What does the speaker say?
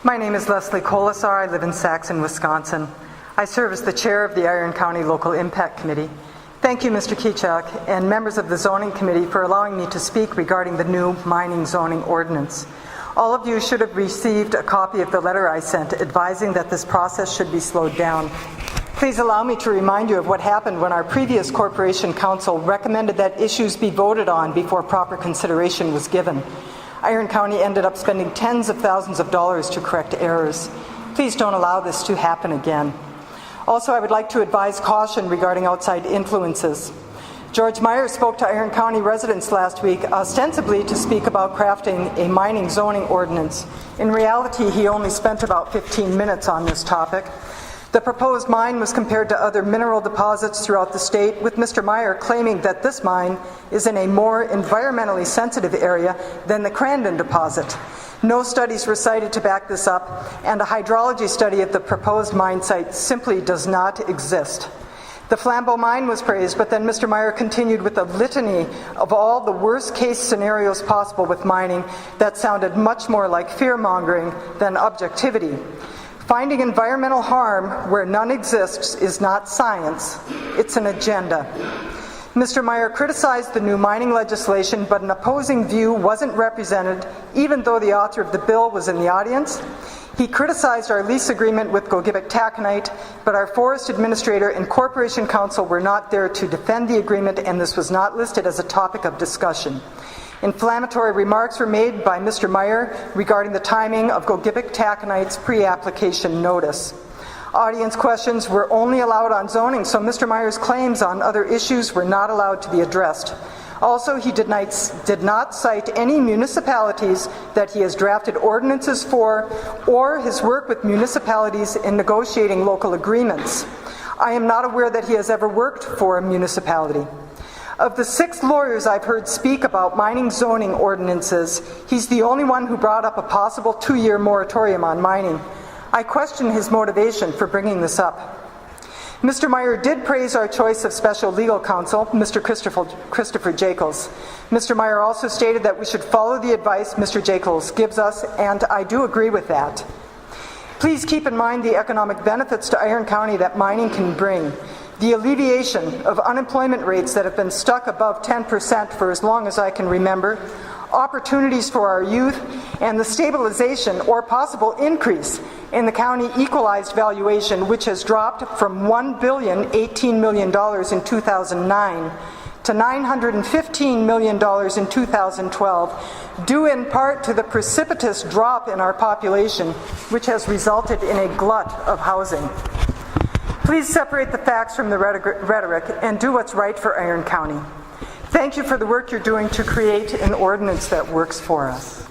My name is Leslie Colasar. I live in Saxon, Wisconsin. I serve as the chair of the Iron County Local Impact Committee. Thank you, Mr. Kicak, and members of the Zoning Committee for allowing me to speak regarding the new mining zoning ordinance. All of you should have received a copy of the letter I sent advising that this process should be slowed down. Please allow me to remind you of what happened when our previous Corporation Council recommended that issues be voted on before proper consideration was given. Iron County ended up spending tens of thousands of dollars to correct errors. Please don't allow this to happen again. Also, I would like to advise caution regarding outside influences. George Meyer spoke to Iron County residents last week ostensibly to speak about crafting a mining zoning ordinance. In reality, he only spent about 15 minutes on this topic. The proposed mine was compared to other mineral deposits throughout the state, with Mr. Meyer claiming that this mine is in a more environmentally sensitive area than the Crandon deposit. No studies were cited to back this up, and a hydrology study of the proposed mine site simply does not exist. The Flambeau mine was praised, but then Mr. Meyer continued with a litany of all the worst-case scenarios possible with mining that sounded much more like fear-mongering than objectivity. Finding environmental harm where none exists is not science, it's an agenda. Mr. Meyer criticized the new mining legislation, but an opposing view wasn't represented, even though the author of the bill was in the audience. He criticized our lease agreement with Gogebic Taconite, but our forest administrator and Corporation Council were not there to defend the agreement, and this was not listed as a topic of discussion. Inflammatory remarks were made by Mr. Meyer regarding the timing of Gogebic Taconite's pre-application notice. Audience questions were only allowed on zoning, so Mr. Meyer's claims on other issues were not allowed to be addressed. Also, he did not cite any municipalities that he has drafted ordinances for or his work with municipalities in negotiating local agreements. I am not aware that he has ever worked for a municipality. Of the 6 lawyers I've heard speak about mining zoning ordinances, he's the only one who brought up a possible 2-year moratorium on mining. I question his motivation for bringing this up. Mr. Meyer did praise our choice of special legal counsel, Mr. Christopher Jacobs. Mr. Meyer also stated that we should follow the advice Mr. Jacobs gives us, and I do agree with that. Please keep in mind the economic benefits to Iron County that mining can bring. The alleviation of unemployment rates that have been stuck above 10% for as long as I can remember, opportunities for our youth, and the stabilization or possible increase in the county equalized valuation, which has dropped from $1,018 million in 2009 to $915 million in 2012, due in part to the precipitous drop in our population, which has resulted in a glut of housing. Please separate the facts from the rhetoric and do what's right for Iron County. Thank you for the work you're doing to create an ordinance that works for us.